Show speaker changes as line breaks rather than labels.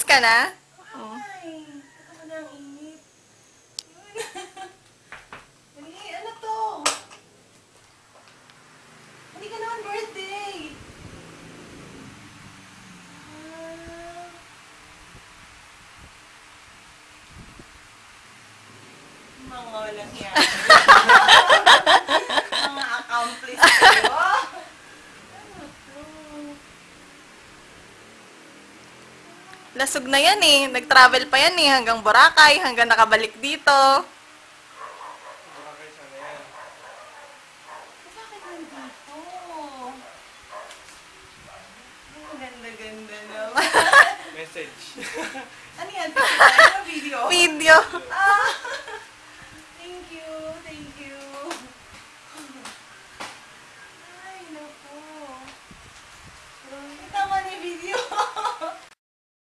ka na? Oh.
Ay, ito ko na ang init. Dali, ano to? Hindi ka naman birthday. Mga walang yan. Mga accomplice kayo. Ano to?
Lasog na yan eh. Nag-travel pa yan eh. Hanggang Boracay, hanggang nakabalik dito.
Boracay sana yan.
Bakit nandito? Ang ganda-ganda naman.
Message.
Ano yan? Picture tayo?